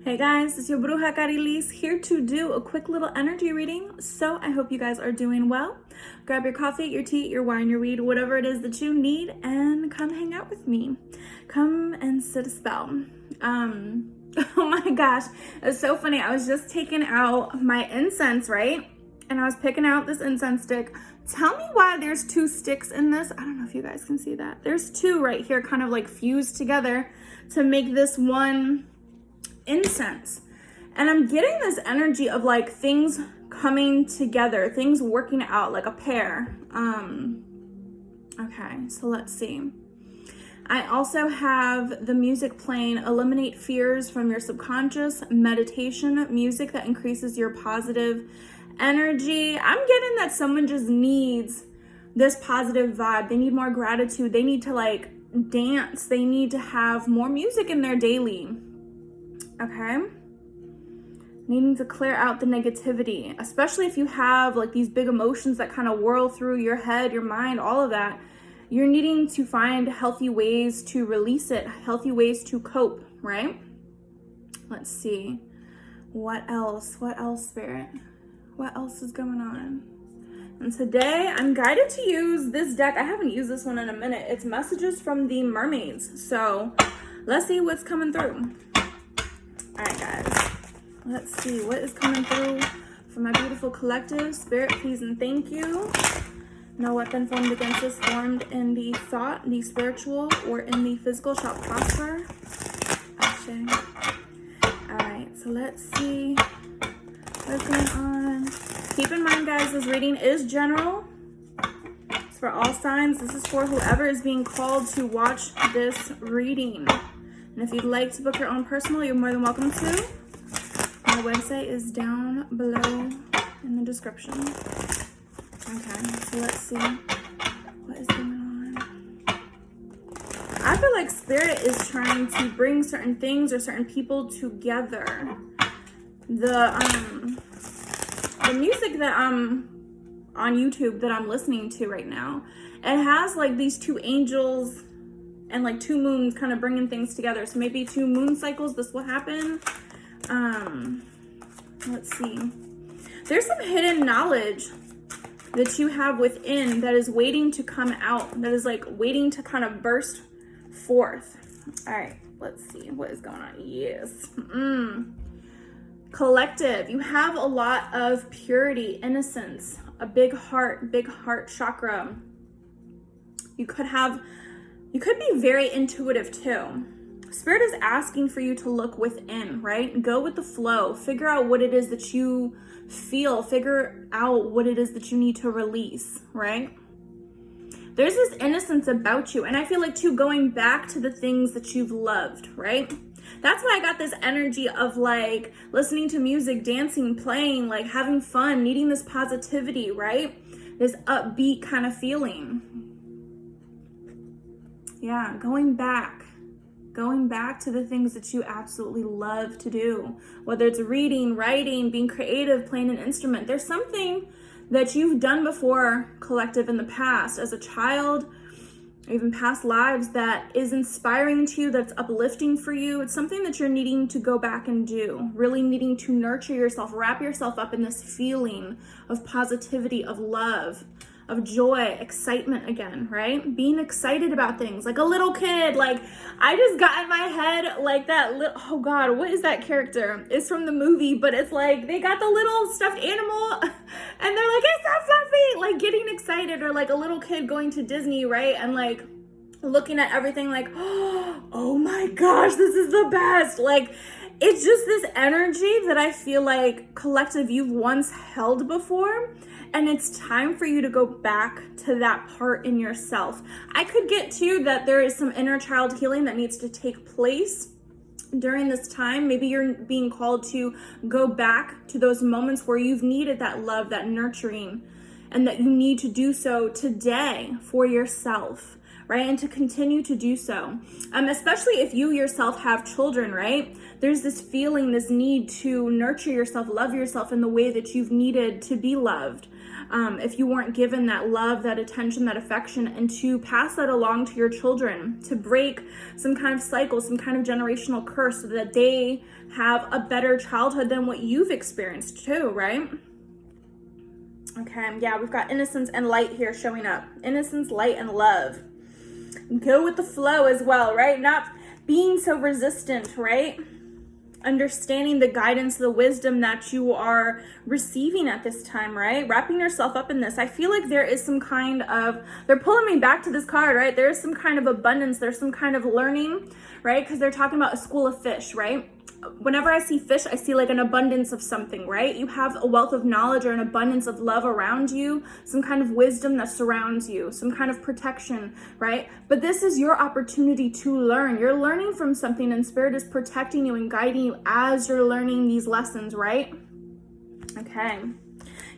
Hey guys, it's your brujacarrieliz here to do a quick little energy reading. So I hope you guys are doing well. Grab your coffee, your tea, your wine, your weed, whatever it is that you need, and come hang out with me. Come and sit a spell. Oh my gosh, it's so funny. I was just taking out my incense, right? And I was picking out this incense stick. Tell me why there's two sticks in this. I don't know if you guys can see that. There's two right here kind of like fused together to make this one incense. And I'm getting this energy of like things coming together, things working out like a pair. Okay, so let's see. I also have the music playing, eliminate fears from your subconscious, meditation music that increases your positive energy. I'm getting that someone just needs this positive vibe. They need more gratitude. They need to like dance. They need to have more music in their daily. Okay. Needing to clear out the negativity, especially if you have like these big emotions that kind of whirl through your head, your mind, all of that. You're needing to find healthy ways to release it, healthy ways to cope, right? Let's see. What else? What else, Spirit? What else is going on? And today I'm guided to use this deck. I haven't used this one in a minute. It's messages from the mermaids. So let's see what's coming through. All right, guys, let's see what is coming through for my beautiful collective. Spirit, please and thank you. No weapon formed against us, formed in the thought, the spiritual, or in the physical shall prosper. Ashe. All right, so let's see what's going on. Keep in mind, guys, this reading is general. It's for all signs. This is for whoever is being called to watch this reading. And if you'd like to book your own personal, you're more than welcome to. My website is down below in the description. Okay, so let's see what is going on. I feel like Spirit is trying to bring certain things or certain people together. The music that I'm on YouTube that I'm listening to right now, it has like these two angels and like two moons kind of bringing things together. So maybe 2 moon cycles, this will happen. Let's see. There's some hidden knowledge that you have within that is waiting to come out, that is like waiting to kind of burst forth. All right, let's see what is going on. Yes. Collective, you have a lot of purity, innocence, a big heart chakra. You could be very intuitive too. Spirit is asking for you to look within, right? Go with the flow. Figure out what it is that you feel. Figure out what it is that you need to release, right? There's this innocence about you. And I feel like too, going back to the things that you've loved, right? That's why I got this energy of like listening to music, dancing, playing, like having fun, needing this positivity, right? This upbeat kind of feeling. Yeah, going back to the things that you absolutely love to do, whether it's reading, writing, being creative, playing an instrument. There's something that you've done before, collective, in the past as a child, or even past lives, that is inspiring to you, that's uplifting for you. It's something that you're needing to go back and do, really needing to nurture yourself, wrap yourself up in this feeling of positivity, of love, of joy, excitement again, right? Being excited about things like a little kid. Like I just got in my head like that little, oh God, what is that character? It's from the movie, but it's like they got the little stuffed animal and they're like, it's so fluffy, like getting excited, or like a little kid going to Disney, right? And like looking at everything like, oh my gosh, this is the best. Like it's just this energy that I feel like, collective, you've once held before. And it's time for you to go back to that part in yourself. I could get to that there is some inner child healing that needs to take place during this time. Maybe you're being called to go back to those moments where you've needed that love, that nurturing, and that you need to do so today for yourself, right? And to continue to do so. Especially if you yourself have children, right? There's this feeling, this need to nurture yourself, love yourself in the way that you've needed to be loved. if you weren't given that love, that attention, that affection, and to pass that along to your children, to break some kind of cycle, some kind of generational curse, so that they have a better childhood than what you've experienced too, right? Okay, yeah, we've got innocence and light here showing up. Innocence, light, and love. Go with the flow as well, right? Not being so resistant, right? Understanding the guidance, the wisdom that you are receiving at this time, right? Wrapping yourself up in this. I feel like there is some kind of, they're pulling me back to this card, right? There's some kind of abundance. There's some kind of learning, right? Because they're talking about a school of fish, right? Whenever I see fish, I see like an abundance of something, right? You have a wealth of knowledge or an abundance of love around you, some kind of wisdom that surrounds you, some kind of protection, right? But this is your opportunity to learn. You're learning from something, and Spirit is protecting you and guiding you as you're learning these lessons, right? Okay.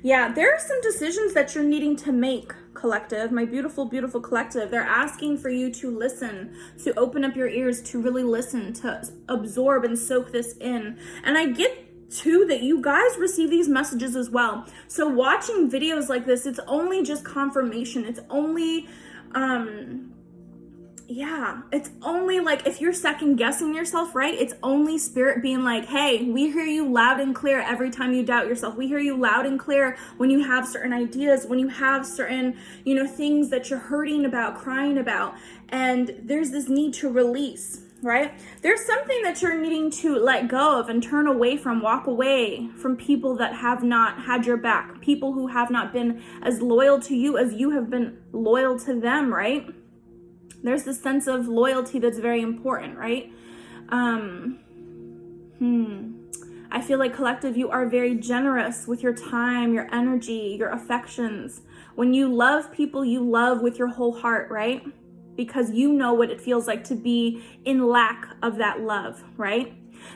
Yeah, there are some decisions that you're needing to make, collective, my beautiful, beautiful collective. They're asking for you to listen, to open up your ears, to really listen, to absorb and soak this in. And I get too that you guys receive these messages as well. So watching videos like this, it's only just confirmation. It's only, it's only like, if you're second guessing yourself, right? It's only Spirit being like, hey, we hear you loud and clear every time you doubt yourself. We hear you loud and clear when you have certain ideas, when you have certain, things that you're hurting about, crying about. And there's this need to release, right? There's something that you're needing to let go of and turn away from, walk away from people that have not had your back, people who have not been as loyal to you as you have been loyal to them, right? There's this sense of loyalty that's very important, right? I feel like, collective, you are very generous with your time, your energy, your affections. When you love people, you love with your whole heart, right? Because you know what it feels like to be in lack of that love, right?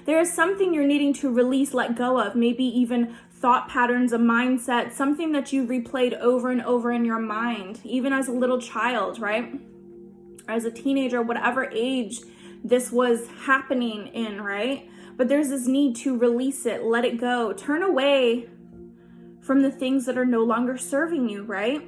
There is something you're needing to release, let go of, maybe even thought patterns, a mindset, something that you've replayed over and over in your mind, even as a little child, right? As a teenager, whatever age this was happening in, right? But there's this need to release it, let it go, turn away from the things that are no longer serving you, right?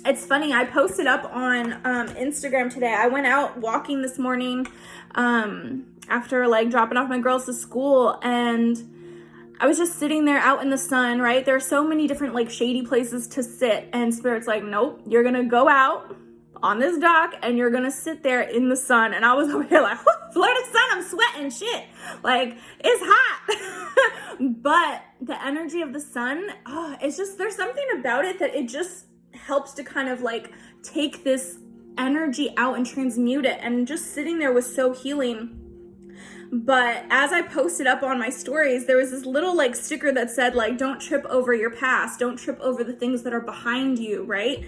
It's funny, I posted up on Instagram today. I went out walking this morning after dropping off my girls to school, and I was just sitting there out in the sun, right? There are so many different shady places to sit, and Spirit's like, nope, you're gonna go out on this dock and you're gonna sit there in the sun. And I was over here like, Florida sun, I'm sweating shit. It's hot. But the energy of the sun, it's just, there's something about it that it just helps to kind of take this energy out and transmute it. And just sitting there was so healing. But as I posted up on my stories, there was this little sticker that said don't trip over your past, don't trip over the things that are behind you, right?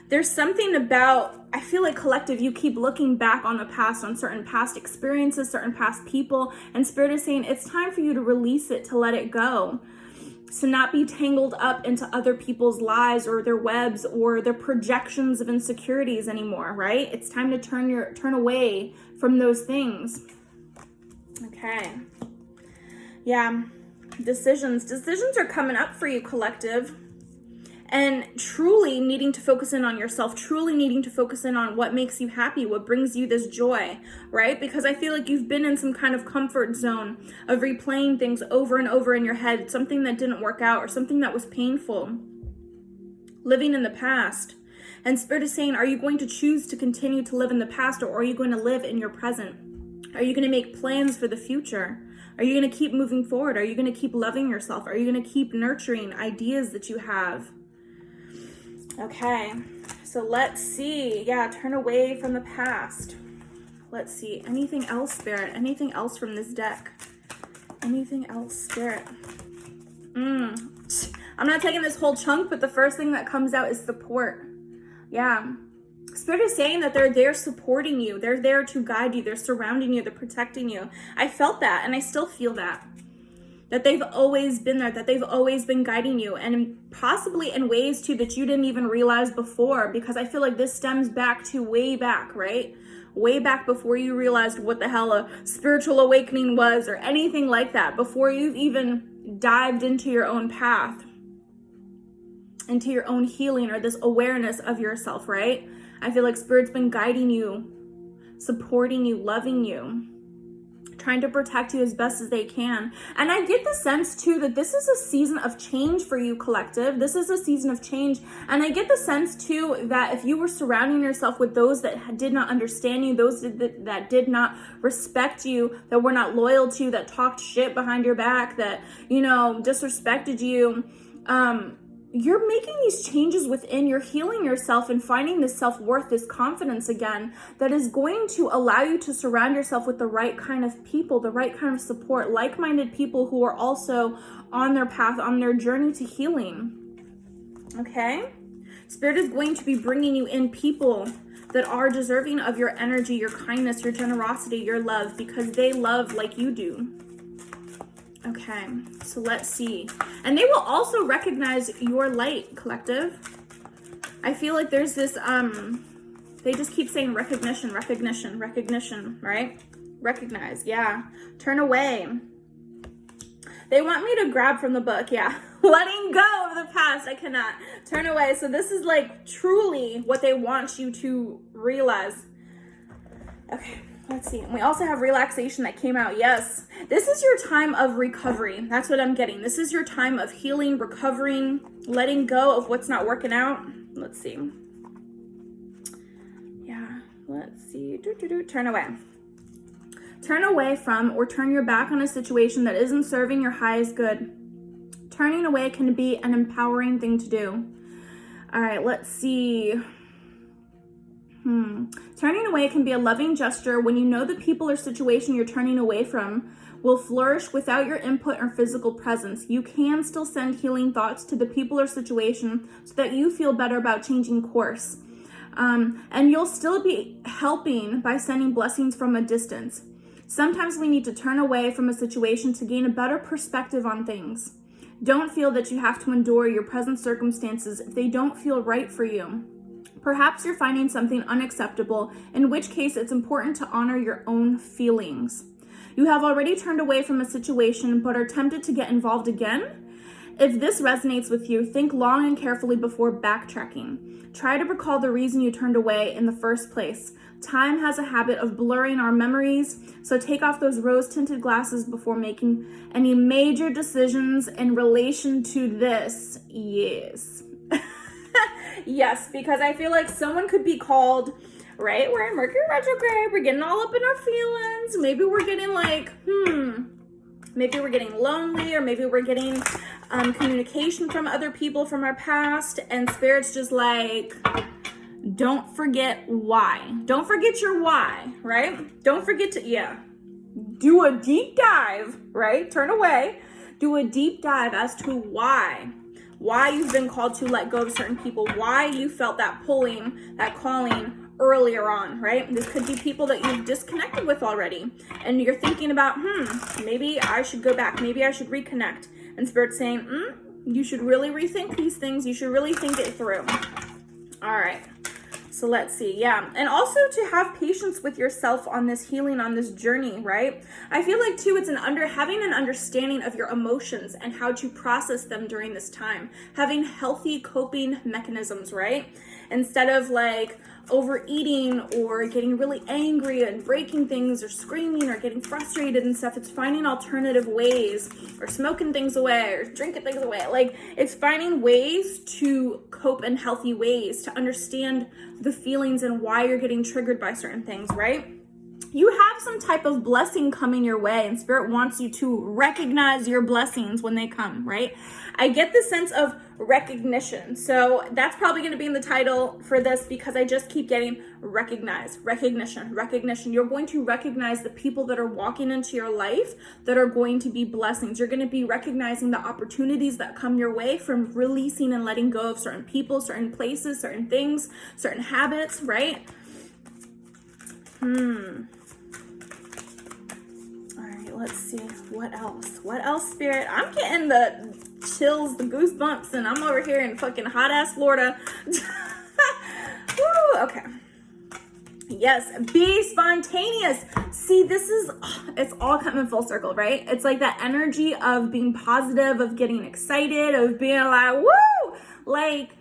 There's something about, I feel like, collective, you keep looking back on the past, on certain past experiences, certain past people, and Spirit is saying it's time for you to release it, to let it go, to not be tangled up into other people's lives or their webs or their projections of insecurities anymore, right? It's time to turn away from those things. Okay. Yeah. Decisions are coming up for you, collective. And truly needing to focus in on yourself, truly needing to focus in on what makes you happy, what brings you this joy, right? Because I feel like you've been in some kind of comfort zone of replaying things over and over in your head, something that didn't work out or something that was painful, living in the past. And Spirit is saying, are you going to choose to continue to live in the past, or are you going to live in your present? Are you going to make plans for the future? Are you going to keep moving forward? Are you going to keep loving yourself? Are you going to keep nurturing ideas that you have? Okay, so let's see. Yeah, turn away from the past. Let's see. Anything else, Spirit? Anything else from this deck? Anything else, Spirit? I'm not taking this whole chunk, but the first thing that comes out is support. Yeah. Spirit is saying that they're there supporting you. They're there to guide you. They're surrounding you. They're protecting you. I felt that, and I still feel that. That they've always been there, that they've always been guiding you, and possibly in ways too that you didn't even realize before, because I feel like this stems back to way back, right? Way back before you realized what the hell a spiritual awakening was or anything like that, before you've even dived into your own path. into your own healing or this awareness of yourself, right? I feel like Spirit's been guiding you, supporting you, loving you, trying to protect you as best as they can. And I get the sense too that this is a season of change for you, collective. This is a season of change. And I get the sense too that if you were surrounding yourself with those that did not understand you, those that did not respect you, that were not loyal to you, that talked shit behind your back, that, you know, disrespected you, you're making these changes within, you're healing yourself and finding this self-worth, this confidence again, that is going to allow you to surround yourself with the right kind of people, the right kind of support, like-minded people who are also on their path, on their journey to healing. Okay? Spirit is going to be bringing you in people that are deserving of your energy, your kindness, your generosity, your love, because they love like you do. Okay, so let's see. And they will also recognize your light, collective. I feel like there's this, they just keep saying recognition, recognition, recognition, right? Recognize, yeah. Turn away. They want me to grab from the book, yeah. Letting go of the past, I cannot. Turn away. So this is like truly what they want you to realize. Okay. Let's see. And we also have relaxation that came out. Yes. This is your time of recovery. That's what I'm getting. This is your time of healing, recovering, letting go of what's not working out. Let's see. Yeah. Let's see. Turn away. Turn away from or turn your back on a situation that isn't serving your highest good. Turning away can be an empowering thing to do. All right. Let's see. Turning away can be a loving gesture when you know the people or situation you're turning away from will flourish without your input or physical presence. You can still send healing thoughts to the people or situation so that you feel better about changing course. And you'll still be helping by sending blessings from a distance. Sometimes we need to turn away from a situation to gain a better perspective on things. Don't feel that you have to endure your present circumstances if they don't feel right for you. Perhaps you're finding something unacceptable, in which case it's important to honor your own feelings. You have already turned away from a situation but are tempted to get involved again? If this resonates with you, think long and carefully before backtracking. Try to recall the reason you turned away in the first place. Time has a habit of blurring our memories, so take off those rose-tinted glasses before making any major decisions in relation to this. Yes. Yes, because I feel like someone could be called, right? We're in Mercury retrograde. We're getting all up in our feelings. Maybe we're getting like, maybe we're getting lonely, or maybe we're getting communication from other people from our past. And Spirit's just like, don't forget why. Don't forget your why, right? Don't forget to, do a deep dive, right? Turn away. Do a deep dive as to why you've been called to let go of certain people, why you felt that pulling, that calling earlier on, right? This could be people that you've disconnected with already, and you're thinking about, maybe I should go back, maybe I should reconnect. And Spirit's saying, you should really rethink these things, you should really think it through. All right. So let's see, and also to have patience with yourself on this healing, on this journey, right? I feel like too, it's having an understanding of your emotions and how to process them during this time. Having healthy coping mechanisms, right? Instead of like overeating or getting really angry and breaking things or screaming or getting frustrated and stuff, it's finding alternative ways, or smoking things away or drinking things away. Like, it's finding ways to cope in healthy ways, to understand the feelings and why you're getting triggered by certain things, right? You have some type of blessing coming your way, and Spirit wants you to recognize your blessings when they come, right? I get the sense of recognition. So that's probably going to be in the title for this, because I just keep getting recognize, recognition, recognition. You're going to recognize the people that are walking into your life that are going to be blessings. You're going to be recognizing the opportunities that come your way from releasing and letting go of certain people, certain places, certain things, certain habits, right? All right, let's see. What else? What else, Spirit? I'm getting the chills, the goosebumps, and I'm over here in fucking hot-ass Florida. Woo, okay. Yes, be spontaneous. See, this is, it's all coming full circle, right? It's like that energy of being positive, of getting excited, of being like, woo! Like,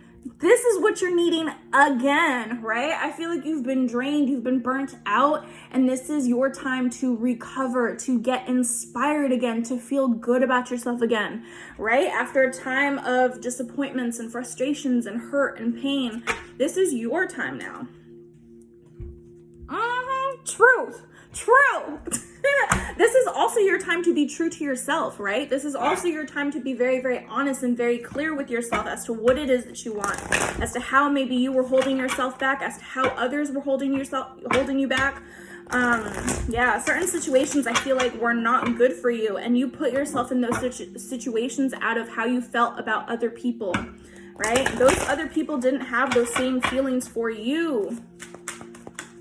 this is what you're needing again, right? I feel like you've been drained, you've been burnt out, and this is your time to recover, to get inspired again, to feel good about yourself again, right? After a time of disappointments and frustrations and hurt and pain, this is your time now. Truth. This is also your time to be true to yourself, right? This is also your time to be very, very honest and very clear with yourself as to what it is that you want, as to how maybe you were holding yourself back, as to how others were holding you back. Certain situations I feel like were not good for you, and you put yourself in those situations out of how you felt about other people, right? Those other people didn't have those same feelings for you.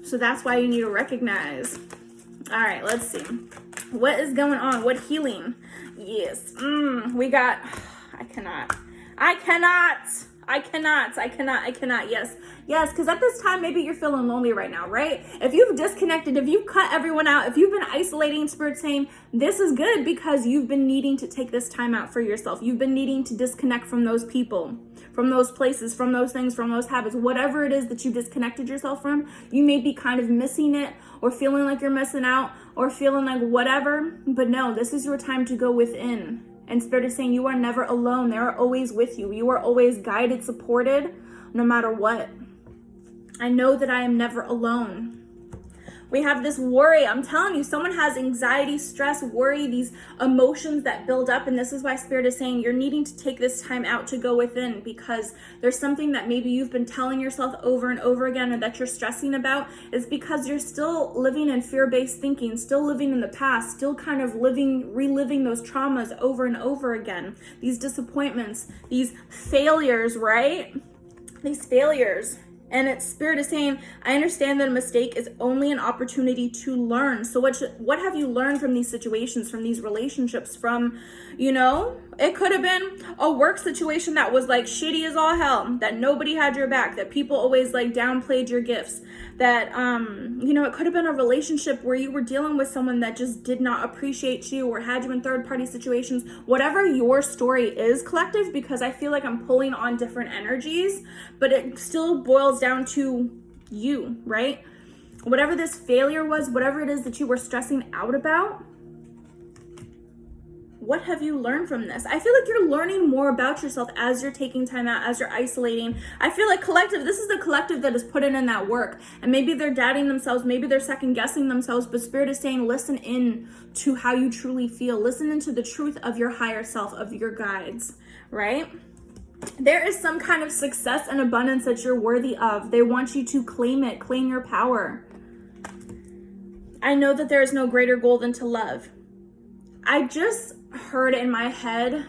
So that's why you need to recognize. All right, let's see. What is going on? What healing? Yes. We got, I cannot. Yes, because at this time, maybe you're feeling lonely right now, right? If you've disconnected, if you've cut everyone out, if you've been isolating, Spirit saying, this is good because you've been needing to take this time out for yourself. You've been needing to disconnect from those people, from those places, from those things, from those habits, whatever it is that you disconnected yourself from. You may be kind of missing it or feeling like you're missing out or feeling like whatever, but no, this is your time to go within. And Spirit is saying you are never alone. They are always with you. You are always guided, supported, no matter what. I know that I am never alone. We have this worry. I'm telling you, someone has anxiety, stress, worry, these emotions that build up. And this is why Spirit is saying you're needing to take this time out to go within, because there's something that maybe you've been telling yourself over and over again and that you're stressing about. Is because you're still living in fear-based thinking, still living in the past, still kind of reliving those traumas over and over again. These disappointments, these failures, right? These failures. And it's Spirit is saying, I understand that a mistake is only an opportunity to learn. So what have you learned from these situations, from these relationships, from, it could have been a work situation that was like shitty as all hell, that nobody had your back, that people always like downplayed your gifts, that, it could have been a relationship where you were dealing with someone that just did not appreciate you or had you in third party situations. Whatever your story is, collective, because I feel like I'm pulling on different energies, but it still boils down to you, right? Whatever this failure was, whatever it is that you were stressing out about, what have you learned from this? I feel like you're learning more about yourself as you're taking time out, as you're isolating. I feel like collective, this is the collective that is putting in that work. And maybe they're doubting themselves, maybe they're second guessing themselves, but Spirit is saying, listen in to how you truly feel. Listen into the truth of your higher self, of your guides, right? There is some kind of success and abundance that you're worthy of. They want you to claim it, claim your power. I know that there is no greater goal than to love. I just heard in my head,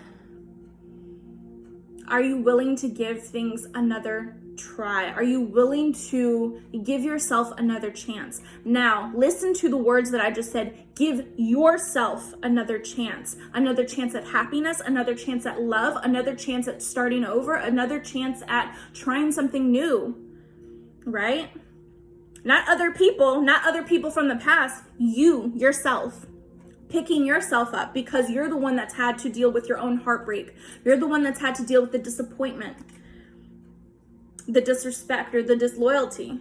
are you willing to give things another try? Are you willing to give yourself another chance? Now, listen to the words that I just said. Give yourself another chance at happiness, another chance at love, another chance at starting over, another chance at trying something new, right? Not other people from the past, you, yourself. Picking yourself up because you're the one that's had to deal with your own heartbreak. You're the one that's had to deal with the disappointment, the disrespect, or the disloyalty.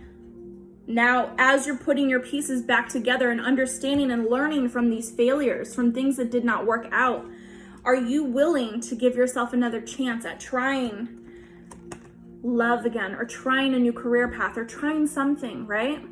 Now, as you're putting your pieces back together and understanding and learning from these failures, from things that did not work out, are you willing to give yourself another chance at trying love again, or trying a new career path, or trying something, right?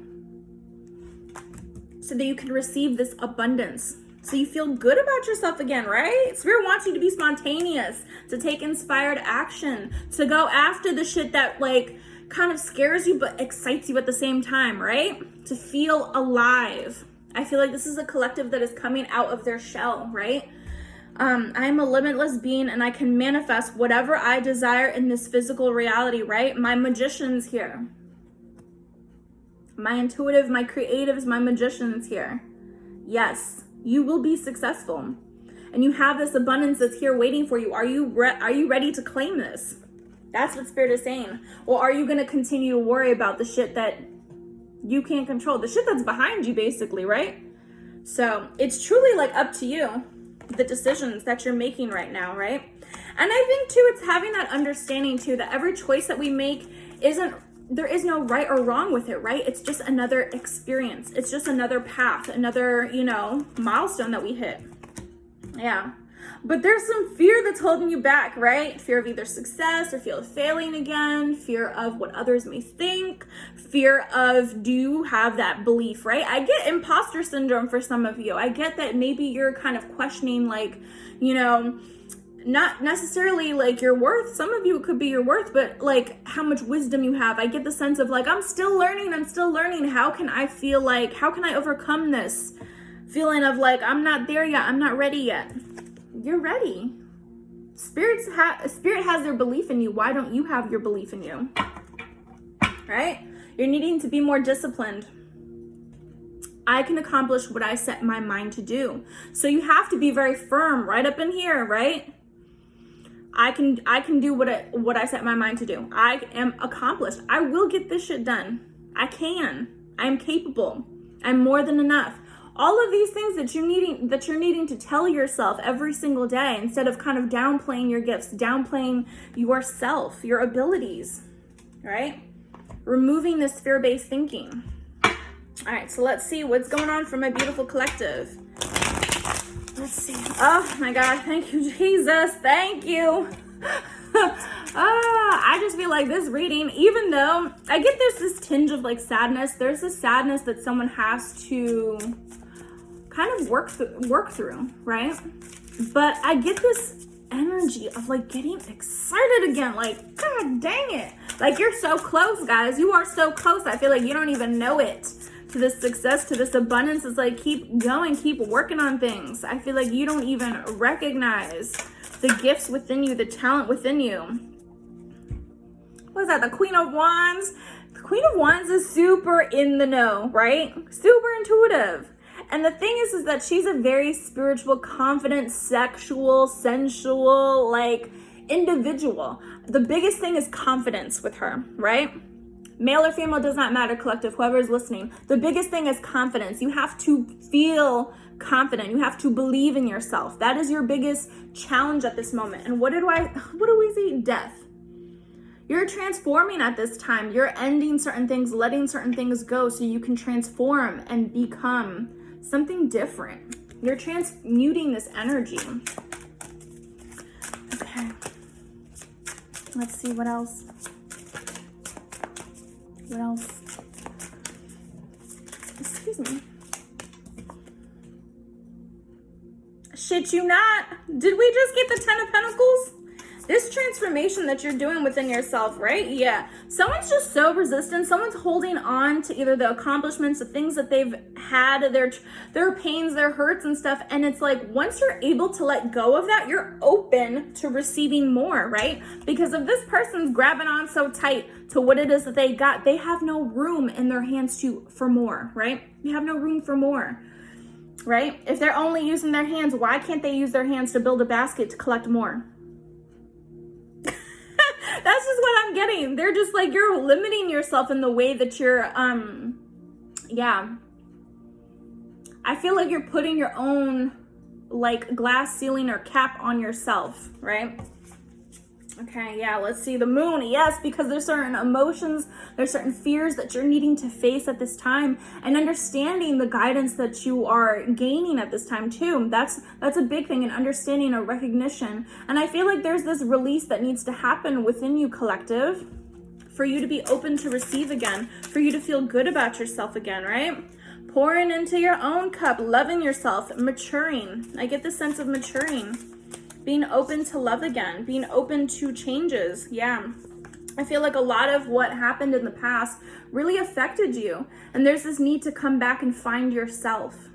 So that you can receive this abundance. So you feel good about yourself again, right? Spirit wants you to be spontaneous, to take inspired action, to go after the shit that like kind of scares you but excites you at the same time, right? To feel alive. I feel like this is a collective that is coming out of their shell, right? I am a limitless being and I can manifest whatever I desire in this physical reality, right? My magician's here. My intuitive, my creatives, my magician's here. Yes. You will be successful, and you have this abundance that's here waiting for you. Are you ready to claim this? That's what Spirit is saying. Or are you going to continue to worry about the shit that you can't control, the shit that's behind you, basically, right? So it's truly like up to you, the decisions that you're making right now, right? And I think too, it's having that understanding too, that every choice that we make there is no right or wrong with it, right? It's just another experience. It's just another path, another, you know, milestone that we hit. Yeah. But there's some fear that's holding you back, right? Fear of either success or fear of failing again, fear of what others may think, fear of, do you have that belief, right? I get imposter syndrome for some of you. I get that maybe you're kind of questioning, like, you know, not necessarily like your worth. Some of you, it could be your worth, but like how much wisdom you have. I get the sense of like, I'm still learning. How can I overcome this feeling of like, I'm not there yet. I'm not ready yet. You're ready. Spirit has their belief in you. Why don't you have your belief in you? Right? You're needing to be more disciplined. I can accomplish what I set my mind to do. So you have to be very firm right up in here, right? I can do what I set my mind to do. I am accomplished. I will get this shit done. I am capable. I'm more than enough. All of these things that you're needing to tell yourself every single day, instead of kind of downplaying your gifts, downplaying yourself, your abilities, right? Removing this fear-based thinking. All right, so let's see what's going on for my beautiful collective. Let's see. Oh my God, thank you, Jesus. Thank you. I just feel like this reading, even though I get there's this tinge of like sadness, there's this sadness that someone has to kind of work through, right? But I get this energy of like getting excited again, like, God dang it. Like, you're so close, guys. You are so close. I feel like you don't even know it. To this success, to this abundance. Is like, keep going, keep working on things. I feel like you don't even recognize the gifts within you, the talent within you. What is that? The Queen of Wands? The Queen of Wands is super in the know, right? Super intuitive. And the thing is that she's a very spiritual, confident, sexual, sensual, like, individual. The biggest thing is confidence with her, right? Male or female does not matter, collective, whoever is listening. The biggest thing is confidence. You have to feel confident. You have to believe in yourself. That is your biggest challenge at this moment. And what do we see? Death. You're transforming at this time. You're ending certain things, letting certain things go so you can transform and become something different. You're transmuting this energy. Okay. Let's see what else. What else? Excuse me. Shit you not. Did we just get the 10 of Pentacles? This transformation that you're doing within yourself, right? Yeah. Someone's just so resistant. Someone's holding on to either the accomplishments, the things that they've had, their pains, their hurts and stuff. And it's like, once you're able to let go of that, you're open to receiving more, right? Because if this person's grabbing on so tight to what it is that they got, they have no room in their hands for more, right? You have no room for more, right? If they're only using their hands, why can't they use their hands to build a basket to collect more? That's just what I'm getting. They're just like, you're limiting yourself in the way that you're, yeah. I feel like you're putting your own, like, glass ceiling or cap on yourself, right? Okay, yeah, let's see the moon. Yes, because there's certain emotions, there's certain fears that you're needing to face at this time, and understanding the guidance that you are gaining at this time too. That's a big thing, and understanding a recognition. And I feel like there's this release that needs to happen within you, collective, for you to be open to receive again, for you to feel good about yourself again, right? Pouring into your own cup, loving yourself, maturing. I get the sense of maturing. Being open to love again, being open to changes. Yeah. I feel like a lot of what happened in the past really affected you. And there's this need to come back and find yourself.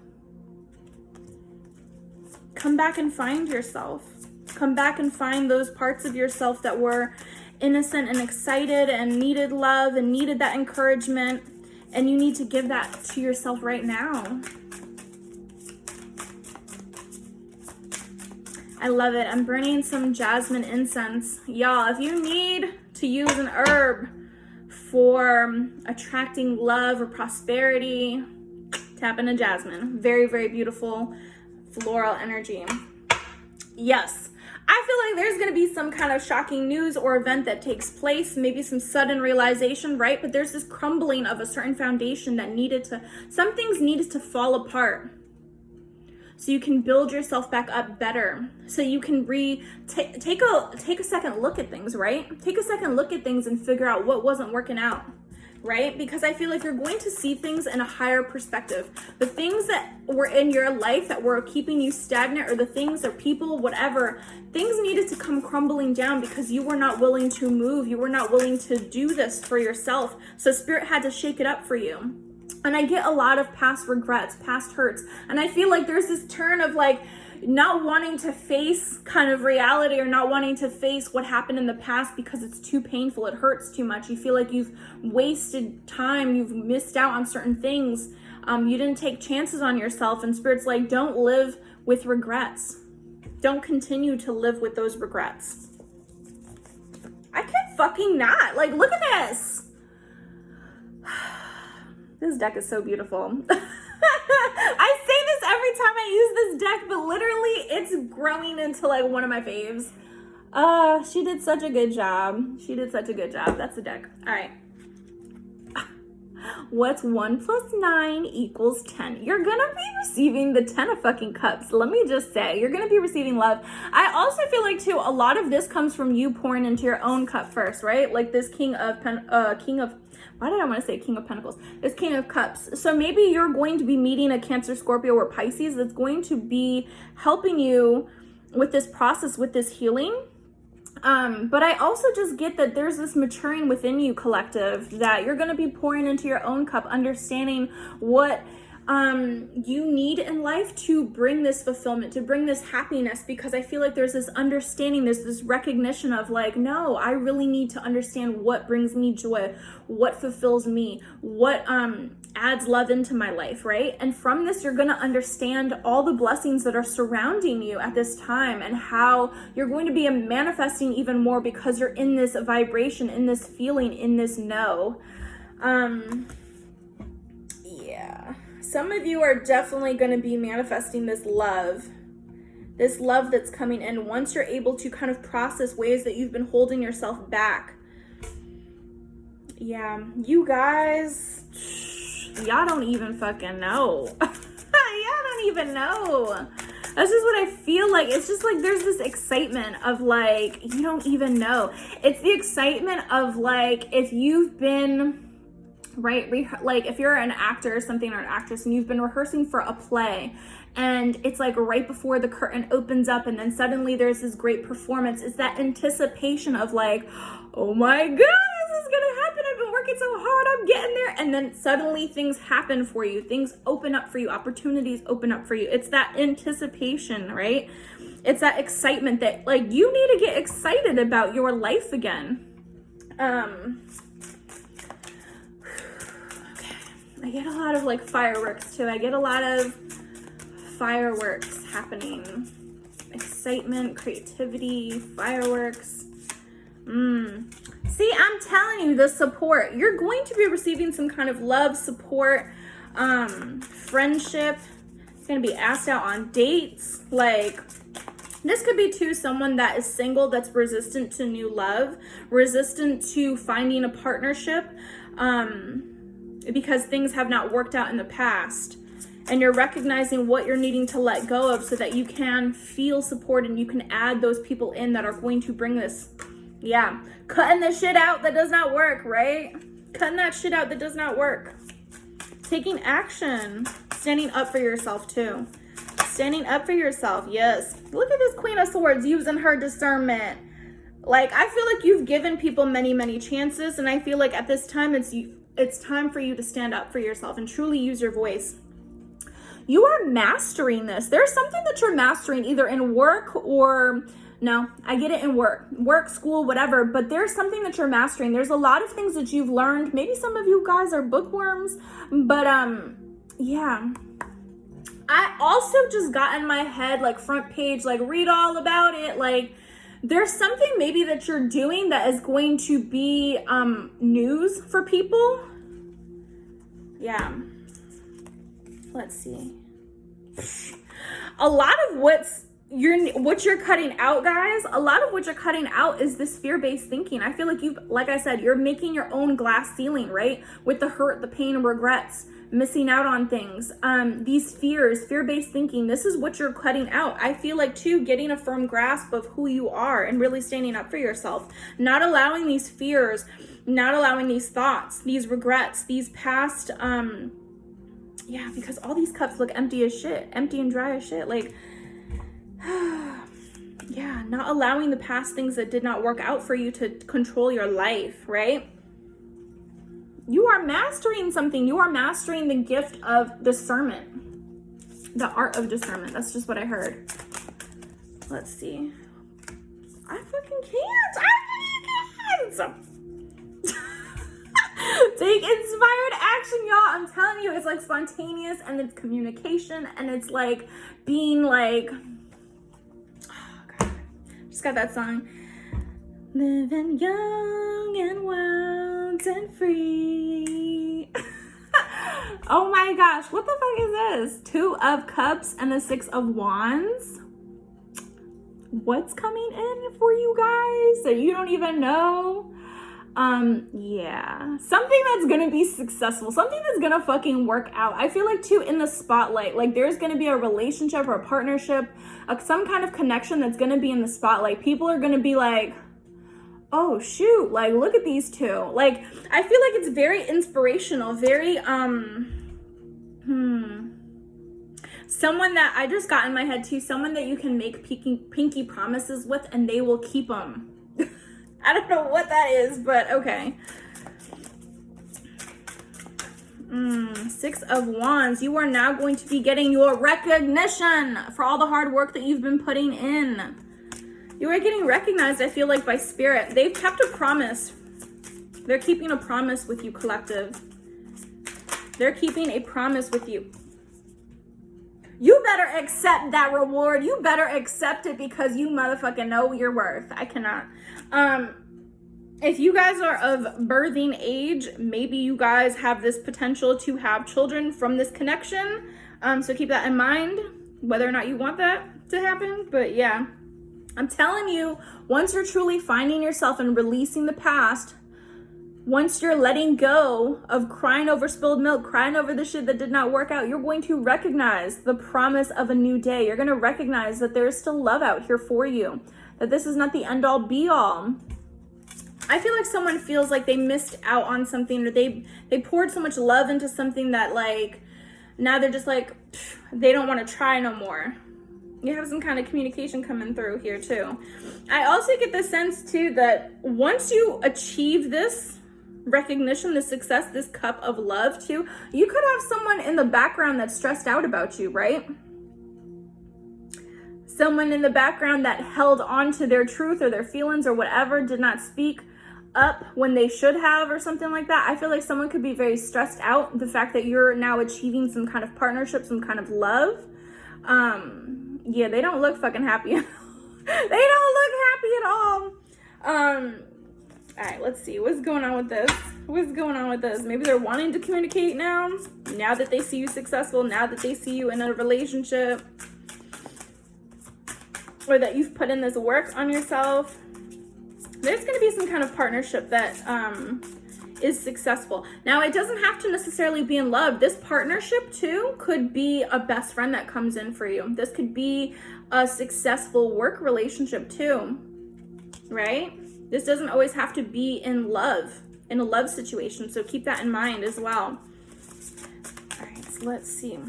Come back and find yourself. Come back and find those parts of yourself that were innocent and excited and needed love and needed that encouragement. And you need to give that to yourself right now. I love it. I'm burning some jasmine incense. Y'all, if you need to use an herb for attracting love or prosperity, tap into jasmine. Very, very beautiful floral energy. Yes, I feel like there's going to be some kind of shocking news or event that takes place, maybe some sudden realization, right? But there's this crumbling of a certain foundation that some things needed to fall apart so you can build yourself back up better. So you can take a second look at things, right? Take a second look at things and figure out what wasn't working out. Right? Because I feel like you're going to see things in a higher perspective. The things that were in your life that were keeping you stagnant, or the things or people, whatever, things needed to come crumbling down because you were not willing to move. You were not willing to do this for yourself. So Spirit had to shake it up for you. And I get a lot of past regrets, past hurts. And I feel like there's this turn of like, not wanting to face kind of reality, or not wanting to face what happened in the past because it's too painful, it hurts too much. You feel like you've wasted time, you've missed out on certain things, you didn't take chances on yourself. And Spirit's like, don't live with regrets. Don't continue to live with those regrets. I can't fucking not. Like, look at this. This deck is so beautiful. I say this every time I use this deck, but literally it's growing into like one of my faves. She did such a good job. She did such a good job. That's the deck. All right. What's 1 + 9 = 10? You're gonna be receiving the 10 of fucking cups. Let me just say, you're gonna be receiving love. I also feel like too, a lot of this comes from you pouring into your own cup first, right? Like this why did I want to say King of Pentacles? This King of Cups. So maybe you're going to be meeting a Cancer, Scorpio, or Pisces that's going to be helping you with this process, with this healing. But I also just get that there's this maturing within you, collective, that you're going to be pouring into your own cup, understanding what you need in life to bring this fulfillment, to bring this happiness, because I feel like there's this understanding, there's this recognition of like, no, I really need to understand what brings me joy, what fulfills me, what adds love into my life, right? And from this, you're going to understand all the blessings that are surrounding you at this time, and how you're going to be manifesting even more because you're in this vibration, in this feeling, in this know. Yeah. Some of you are definitely going to be manifesting this love that's coming in once you're able to kind of process ways that you've been holding yourself back. Yeah, you guys, y'all don't even fucking know. Y'all don't even know. That's just what I feel like. It's just like there's this excitement of like, you don't even know. It's the excitement of like, if you've been... right, like if you're an actor or something, or an actress, and you've been rehearsing for a play, and it's like right before the curtain opens up, and then suddenly there's this great performance. It's that anticipation of like, oh my god, this is gonna happen, I've been working so hard, I'm getting there. And then suddenly things happen for you, things open up for you, opportunities open up for you. It's that anticipation, right? It's that excitement that like you need to get excited about your life again. I get a lot of like fireworks too. I get a lot of fireworks happening. Excitement, creativity, fireworks. See, I'm telling you, the support. You're going to be receiving some kind of love, support, friendship. It's going to be asked out on dates. Like, this could be too someone that is single, that's resistant to new love, resistant to finding a partnership, because things have not worked out in the past, and you're recognizing what you're needing to let go of so that you can feel support and you can add those people in that are going to bring this. Yeah, cutting the shit out that does not work, right? Cutting that shit out that does not work. Taking action, standing up for yourself too. Standing up for yourself, yes. Look at this Queen of Swords using her discernment. Like, I feel like you've given people many, many chances, and I feel like at this time it's time for you to stand up for yourself and truly use your voice. You are mastering this. There's something that you're mastering either in work or, no, I get it in work, school, whatever, but there's something that you're mastering. There's a lot of things that you've learned. Maybe some of you guys are bookworms, but yeah. I also just got in my head, like front page, like read all about it. Like, there's something maybe that you're doing that is going to be news for people. Yeah. Let's see. A lot of what's what you're cutting out, guys, a lot of what you're cutting out is this fear-based thinking. I feel like like I said, you're making your own glass ceiling, right? With the hurt, the pain, and regrets, missing out on things, these fears, fear-based thinking, this is what you're cutting out. I feel like too, getting a firm grasp of who you are and really standing up for yourself, not allowing these fears, not allowing these thoughts, these regrets, these past, yeah, because all these cups look empty as shit, empty and dry as shit. Like, yeah, not allowing the past things that did not work out for you to control your life, right? You are mastering something. You are mastering the gift of discernment, the art of discernment. That's just what I heard. Let's see. I fucking can't. Take inspired action, y'all. I'm telling you, it's like spontaneous, and it's communication, and it's like being like, oh God, just got that song. Living young and wild and free. Oh my gosh, what the fuck is this? 2 of Cups and the 6 of Wands. What's coming in for you guys that you don't even know? Yeah, something that's gonna be successful, something that's gonna fucking work out. I feel like too, in the spotlight, like there's gonna be a relationship or a partnership, some kind of connection that's gonna be in the spotlight. People are gonna be like, oh shoot, like look at these two. Like I feel like it's very inspirational, very someone that I just got in my head too, someone that you can make pinky promises with and they will keep them. I don't know what that is, but okay. 6 of Wands. You are now going to be getting your recognition for all the hard work that you've been putting in. You are getting recognized, I feel like, by spirit. They've kept a promise. They're keeping a promise with you, collective. They're keeping a promise with you. You better accept that reward. You better accept it because you motherfucking know your worth. I cannot. If you guys are of birthing age, maybe you guys have this potential to have children from this connection. So keep that in mind, whether or not you want that to happen. But yeah, I'm telling you, once you're truly finding yourself and releasing the past, once you're letting go of crying over spilled milk, crying over the shit that did not work out, you're going to recognize the promise of a new day. You're going to recognize that there is still love out here for you, that this is not the end all be all. I feel like someone feels like they missed out on something, or they poured so much love into something that like, now they're just like, they don't want to try no more. You have some kind of communication coming through here too. I also get the sense too that once you achieve this recognition, this success, this cup of love too, you could have someone in the background that's stressed out about you, right? Someone in the background that held on to their truth or their feelings or whatever, did not speak up when they should have, or something like that. I feel like someone could be very stressed out, the fact that you're now achieving some kind of partnership, some kind of love. Yeah, they don't look fucking happy. They don't look happy at all. All right, let's see. What's going on with this? What's going on with this? Maybe they're wanting to communicate now that they see you successful, now that they see you in a relationship, or that you've put in this work on yourself. There's going to be some kind of partnership that is successful. Now, it doesn't have to necessarily be in love. This partnership too could be a best friend that comes in for you. This could be a successful work relationship too, right? This doesn't always have to be in love, in a love situation. So keep that in mind as well. All right, so let's see.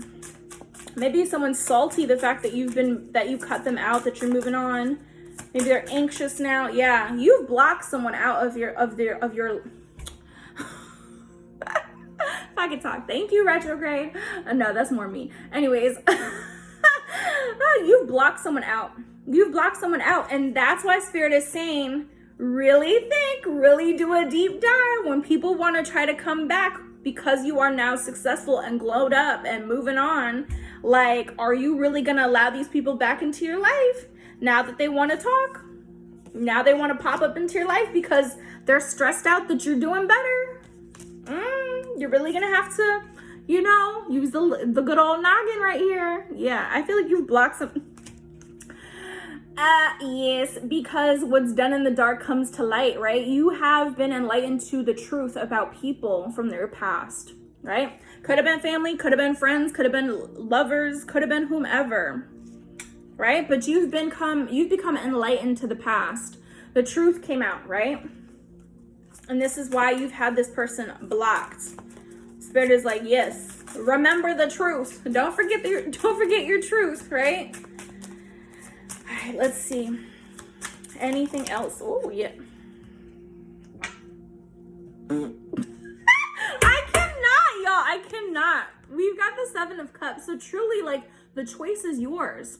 Maybe someone's salty, the fact that you cut them out, that you're moving on. Maybe they're anxious now. Yeah, you've blocked someone out of your I can talk. Thank you, retrograde. No, that's more me. Anyways, you've blocked someone out. You've blocked someone out, and that's why Spirit is saying, really think, really do a deep dive when people want to try to come back because you are now successful and glowed up and moving on. Like, are you really gonna allow these people back into your life now that they want to talk? Now they want to pop up into your life because they're stressed out that you're doing better. You're really gonna have to, use the good old noggin right here. Yeah, I feel like you've blocked some. Yes, because what's done in the dark comes to light, right? You have been enlightened to the truth about people from their past, right? Could have been family, could have been friends, could have been lovers, could have been whomever, right? But you've become enlightened to the past. The truth came out, right? And this is why you've had this person blocked. Spirit is like, yes, remember the truth. Don't forget your truth, right? All right, let's see. Anything else? Oh, yeah. I cannot. We've got the 7 of Cups. So truly, like, the choice is yours.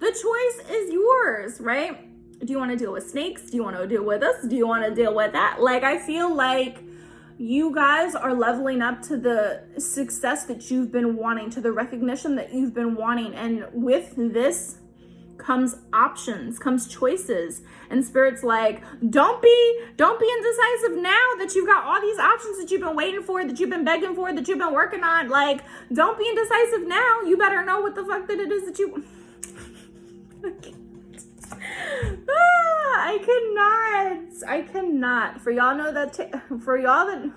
The choice is yours, right? Do you want to deal with snakes? Do you want to deal with us? Do you want to deal with that? Like, I feel like you guys are leveling up to the success that you've been wanting, to the recognition that you've been wanting. And with this comes options, comes choices. And Spirit's like, don't be indecisive now that you've got all these options that you've been waiting for, that you've been begging for, that you've been working on. Like, don't be indecisive now. You better know what the fuck that it is that you... I cannot. For y'all know that, for y'all that,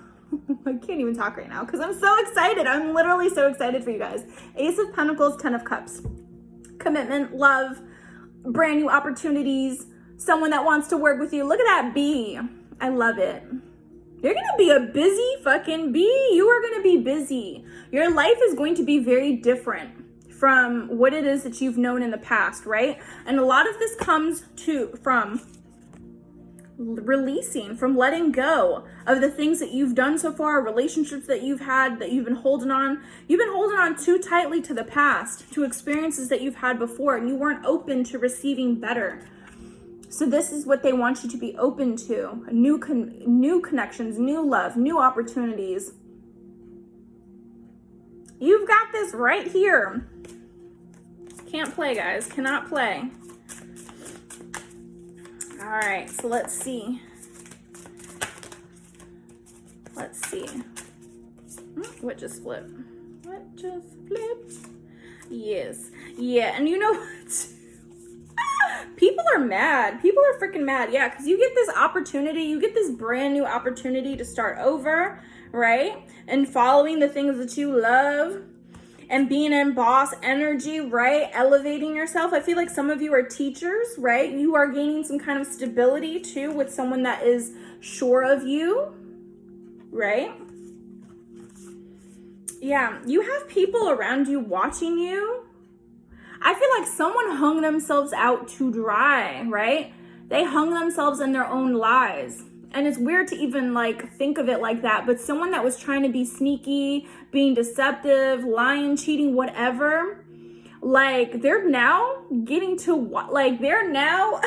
I can't even talk right now because I'm so excited. I'm literally so excited for you guys. Ace of Pentacles, 10 of Cups. Commitment, love, brand new opportunities, someone that wants to work with you. Look at that bee. I love it. You're going to be a busy fucking bee. You are going to be busy. Your life is going to be very different from what it is that you've known in the past, right? And a lot of this comes from releasing, from letting go of the things that you've done so far, relationships that you've had, that you've been holding on. You've been holding on too tightly to the past, to experiences that you've had before, and you weren't open to receiving better. So this is what they want you to be open to. New connections, new love, new opportunities. You've got this right here. Can't play, guys. Cannot play. All right, so let's see. What just flipped? Yes. Yeah, and you know what? People are mad. People are freaking mad. Yeah, because you get this opportunity. You get this brand new opportunity to start over, right? And following the things that you love. And being in boss energy, right? Elevating yourself. I feel like some of you are teachers, right? You are gaining some kind of stability too with someone that is sure of you, right? Yeah, you have people around you watching you. I feel like someone hung themselves out to dry, right? They hung themselves in their own lies. And it's weird to even like think of it like that, but someone that was trying to be sneaky, being deceptive, lying, cheating, whatever, like they're now getting to what, like they're now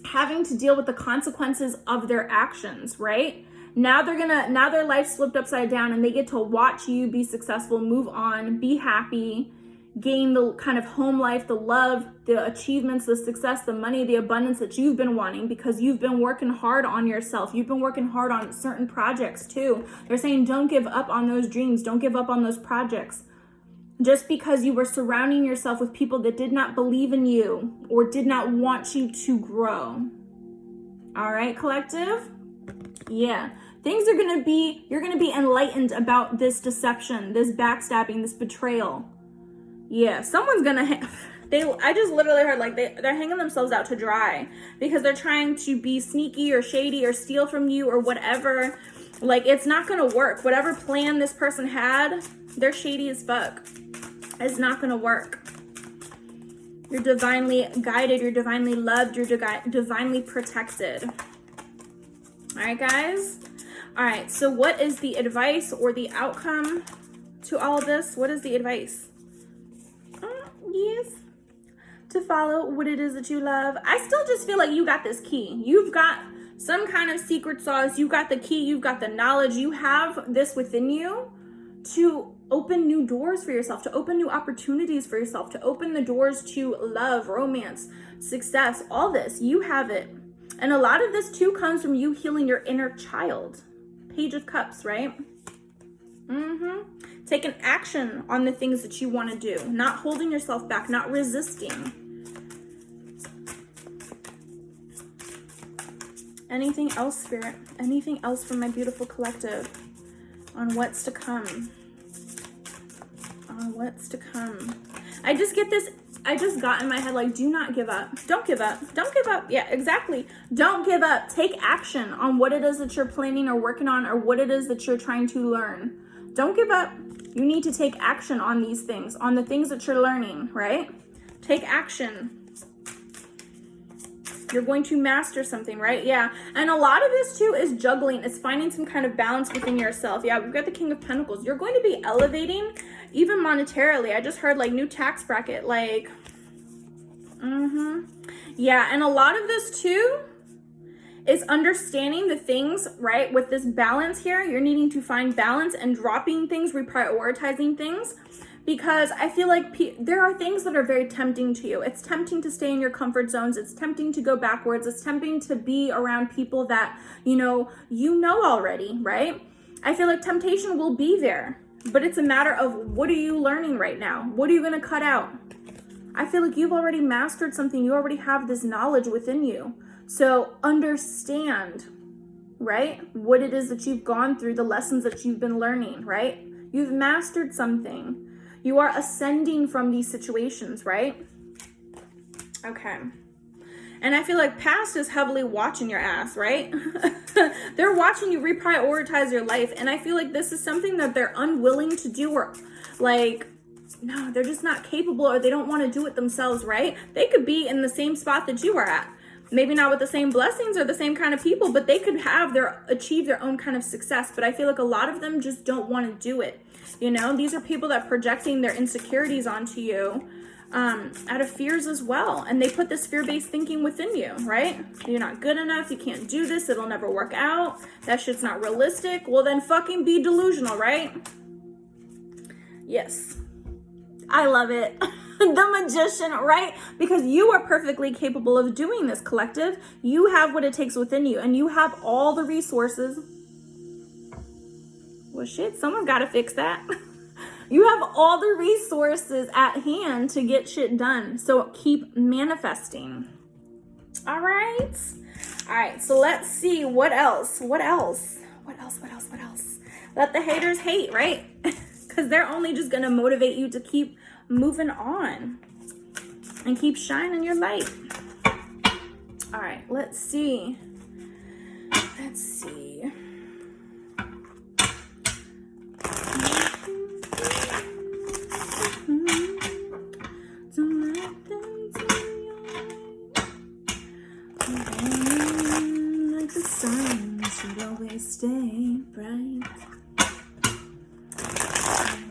having to deal with the consequences of their actions, right? Now their life slipped upside down and they get to watch you be successful, move on, be happy, gain the kind of home life, the love, the achievements, the success, the money, the abundance that you've been wanting because you've been working hard on yourself. You've been working hard on certain projects too. They're saying don't give up on those dreams. Don't give up on those projects. Just because you were surrounding yourself with people that did not believe in you or did not want you to grow. All right, collective? Yeah. You're going to be enlightened about this deception, this backstabbing, this betrayal. Yeah, someone's gonna I just literally heard like they're hanging themselves out to dry because they're trying to be sneaky or shady or steal from you or whatever. Like, it's not gonna work. Whatever plan this person had, they're shady as fuck. It's not gonna work. You're divinely guided, you're divinely loved, you're divinely protected. All right, guys? All right, so what is the advice or the outcome to all of this? What is the advice? Yes, to follow what it is that you love. I still just feel like you got this key. You've got some kind of secret sauce. You got the key. You've got the knowledge. You have this within you to open new doors for yourself, to open new opportunities for yourself, to open the doors to love, romance, success, all this. You have it. And a lot of this too comes from you healing your inner child. Page of Cups, right? Taking action on the things that you want to do, not holding yourself back, not resisting, Anything else, Spirit? Anything else from my beautiful collective on what's to come? On what's to come? I just get this, I just got in my head, like, do not give up. Don't give up. Don't give up. Yeah, exactly. Don't give up. Take action on what it is that you're planning or working on, or what it is that you're trying to learn. Don't give up. You need to take action on these things, on the things that you're learning, right? Take action. You're going to master something, right? Yeah. And a lot of this too is juggling. It's finding some kind of balance within yourself. Yeah, we've got the King of Pentacles. You're going to be elevating even monetarily. I just heard like new tax bracket, like, yeah. And a lot of this too is understanding the things, right? With this balance here, you're needing to find balance and dropping things, reprioritizing things. Because I feel like there are things that are very tempting to you. It's tempting to stay in your comfort zones. It's tempting to go backwards. It's tempting to be around people that, you know already, right? I feel like temptation will be there, but it's a matter of what are you learning right now? What are you going to cut out? I feel like you've already mastered something. You already have this knowledge within you. So understand, right? What it is that you've gone through, the lessons that you've been learning, right? You've mastered something. You are ascending from these situations, right? Okay. And I feel like past is heavily watching your ass, right? They're watching you reprioritize your life. And I feel like this is something that they're unwilling to do, or like, no, they're just not capable, or they don't want to do it themselves, right? They could be in the same spot that you are at. Maybe not with the same blessings or the same kind of people, but they could achieve their own kind of success. But I feel like a lot of them just don't want to do it. You know, these are people that are projecting their insecurities onto you out of fears as well. And they put this fear-based thinking within you, right? You're not good enough. You can't do this. It'll never work out. That shit's not realistic. Well, then fucking be delusional, right? Yes. I love it. The Magician, right? Because you are perfectly capable of doing this, collective. You have what it takes within you, and you have all the resources. Well, shit, someone got to fix that. You have all the resources at hand to get shit done. So keep manifesting. All right. All right. So let's see what else. What else? Let the haters hate, right? Because they're only just going to motivate you to keep moving on and keep shining your light. All right. Let's see. Like the sun should always stay bright.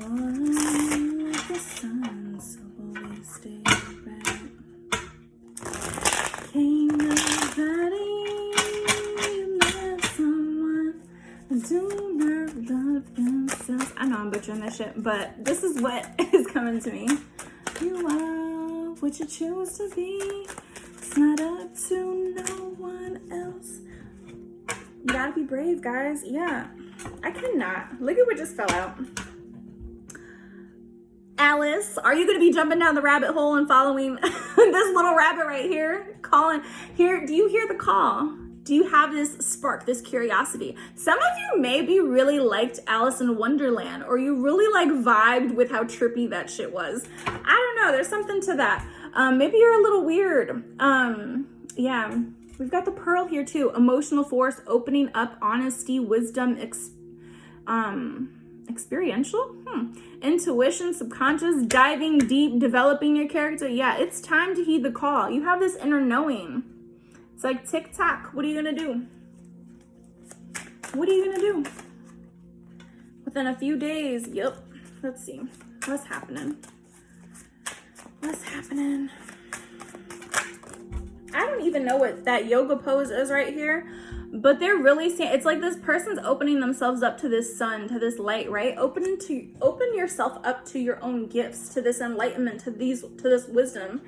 Like the sun should always stay bright. Can't nobody love someone and do not love themselves. I know I'm butchering that shit, but this is what is coming to me. You are what you choose to be. It's not up to no one else. You gotta be brave, guys. Yeah, I cannot. Look at what just fell out. Alice, are you gonna be jumping down the rabbit hole and following this little rabbit right here? Calling here, do you hear the call? Do you have this spark, this curiosity? Some of you maybe really liked Alice in Wonderland, or you really like vibed with how trippy that shit was. I don't know, there's something to that. Maybe you're a little weird. Yeah, we've got the Pearl here too. Emotional force, opening up, honesty, wisdom, experiential, intuition, subconscious, diving deep, developing your character. Yeah, it's time to heed the call. You have this inner knowing. It's like tick-tock. What are you gonna do? What are you gonna do? Within a few days. Yep. Let's see. What's happening? What's happening? I don't even know what that yoga pose is right here, but they're really saying, it's like this person's opening themselves up to this sun, to this light, right? Open yourself up to your own gifts, to this enlightenment, to this wisdom.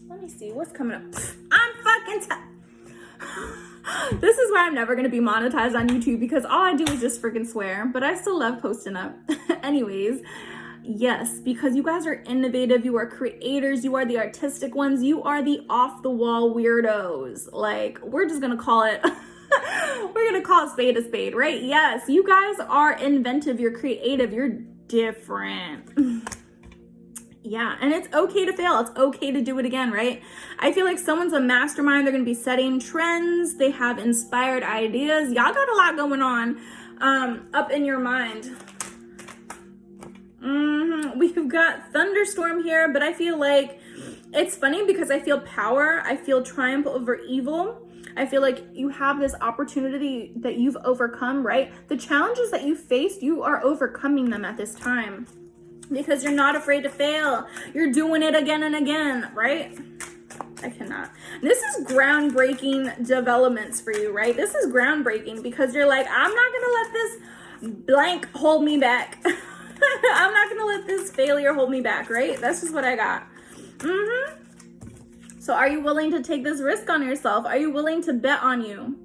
Let me see what's coming up. I'm fucking this is why I'm never going to be monetized on YouTube, because all I do is just freaking swear, but I still love posting up. Anyways, Yes, because you guys are innovative, you are creators, you are the artistic ones, you are the off-the-wall weirdos. Like, we're just gonna call it, we're gonna call a spade, right? Yes, you guys are inventive, you're creative, you're different. Yeah, and it's okay to fail. It's okay to do it again, right? I feel like someone's a mastermind. They're going to be setting trends. They have inspired ideas. Y'all got a lot going on up in your mind. We've got thunderstorm here, but I feel like it's funny because I feel power. I feel triumph over evil. I feel like you have this opportunity that you've overcome, right? The challenges that you faced, you are overcoming them at this time. Because you're not afraid to fail. You're doing it again and again, right? I cannot. This is groundbreaking developments for you, right? This is groundbreaking because you're like, I'm not going to let this blank hold me back. I'm not going to let this failure hold me back, right? That's just what I got. So are you willing to take this risk on yourself? Are you willing to bet on you?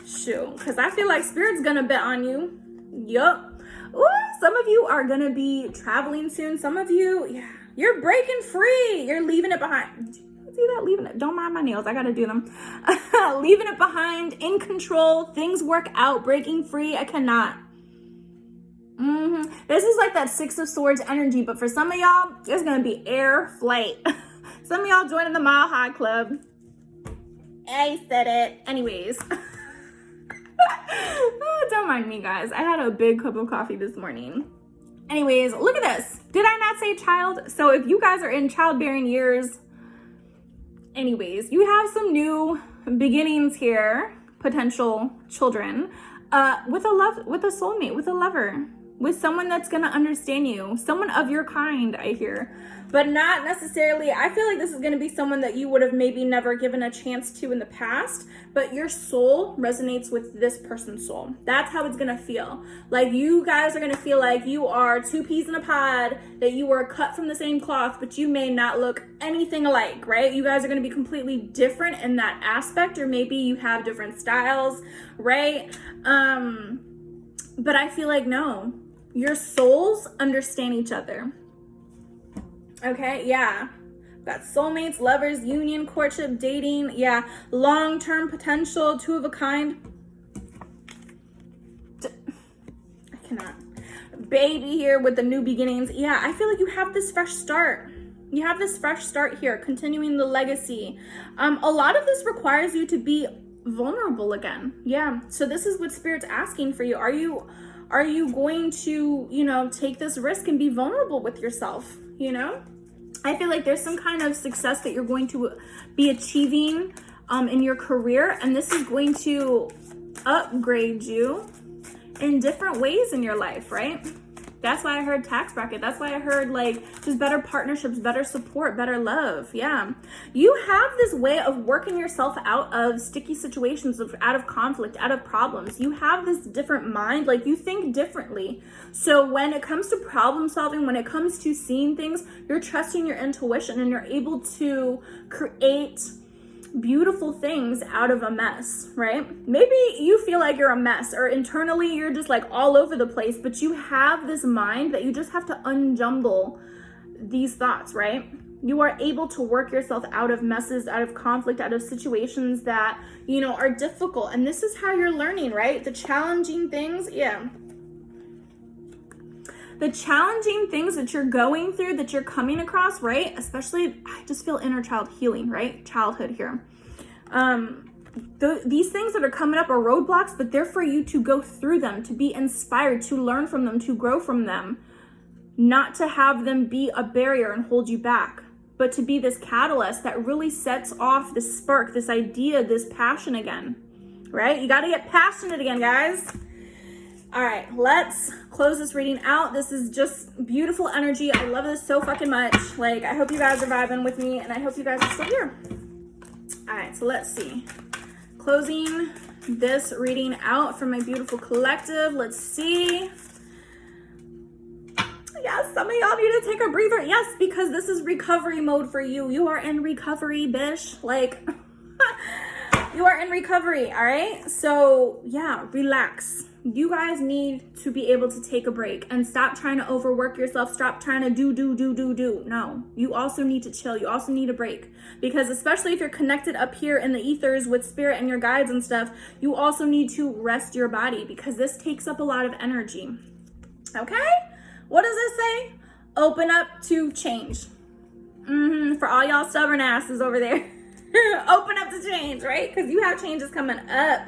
Shoot, because I feel like Spirit's going to bet on you. Yup. Ooh, some of you are gonna be traveling soon. Some of you, yeah, you're breaking free. You're leaving it behind. See that? Leaving it. Don't mind my nails. I gotta do them. Leaving it behind, in control. Things work out. Breaking free. I cannot. This is like that Six of Swords energy, but for some of y'all, it's gonna be air flight. Some of y'all joining the Mile High Club. I said it. Anyways. Oh, don't mind me, guys. I had a big cup of coffee this morning. Anyways, look at this. Did I not say child? So if you guys are in childbearing years, anyways, you have some new beginnings here, potential children, with a soulmate, with a lover, with someone that's gonna understand you, someone of your kind, I hear. But not necessarily, I feel like this is gonna be someone that you would have maybe never given a chance to in the past, but your soul resonates with this person's soul. That's how it's gonna feel. Like you guys are gonna feel like you are two peas in a pod, that you were cut from the same cloth, but you may not look anything alike, right? You guys are gonna be completely different in that aspect, or maybe you have different styles, right? But I feel like no, your souls understand each other. Okay, yeah. Got soulmates, lovers, union, courtship, dating, yeah. Long-term potential, two of a kind. I cannot. Baby here with the new beginnings. Yeah, I feel like you have this fresh start. You have this fresh start here, continuing the legacy. A lot of this requires you to be vulnerable again. Yeah, so this is what Spirit's asking for you. Are you going to, take this risk and be vulnerable with yourself, I feel like there's some kind of success that you're going to be achieving in your career, and this is going to upgrade you in different ways in your life, right? That's why I heard tax bracket. That's why I heard just better partnerships, better support, better love. Yeah. You have this way of working yourself out of sticky situations, out of conflict, out of problems. You have this different mind, you think differently. So when it comes to problem solving, when it comes to seeing things, you're trusting your intuition and you're able to create beautiful things out of a mess, right? Maybe you feel like you're a mess, or internally you're just all over the place, but you have this mind that you just have to unjumble these thoughts, right? You are able to work yourself out of messes, out of conflict, out of situations that, are difficult. And this is how you're learning, right? The challenging things, yeah. The challenging things that you're going through, that you're coming across, right? Especially, I just feel inner child healing, right? Childhood here. These things that are coming up are roadblocks, but they're for you to go through them, to be inspired, to learn from them, to grow from them. Not to have them be a barrier and hold you back, but to be this catalyst that really sets off this spark, this idea, this passion again, right? You got to get passionate again, guys. All right, let's close this reading out. This is just beautiful energy. I love this so fucking much. I hope you guys are vibing with me, and I hope you guys are still here. All right, so let's see. Closing this reading out for my beautiful collective. Let's see. Yes, some of y'all need to take a breather. Yes, because this is recovery mode for you. You are in recovery, bish. You are in recovery, all right? So, yeah, relax. You guys need to be able to take a break and stop trying to overwork yourself. Stop trying to do. No, you also need to chill. You also need a break, because especially if you're connected up here in the ethers with spirit and your guides and stuff, you also need to rest your body, because this takes up a lot of energy. Okay? What does this say? Open up to change. For all y'all stubborn asses over there. Open up to change, right? Because you have changes coming up.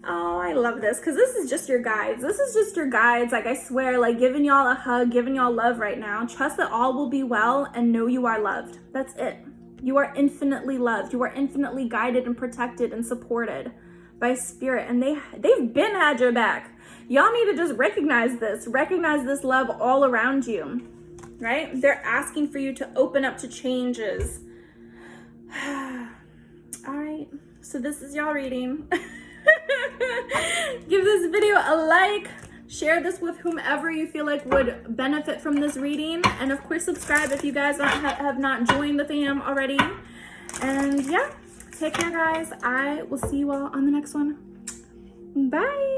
Oh, I love this, because this is just your guides. This is just your guides. Like, I swear, like, giving y'all a hug, giving y'all love right now. Trust that all will be well and know you are loved. That's it. You are infinitely loved. You are infinitely guided and protected and supported by spirit. And they've been had your back. Y'all need to just recognize this. Recognize this love all around you, right? They're asking for you to open up to changes. All right. So this is y'all reading. Give this video a like, share this with whomever you feel like would benefit from this reading, and of course subscribe if you guys have not joined the fam already. And yeah, take care guys. I will see you all on the next one. Bye.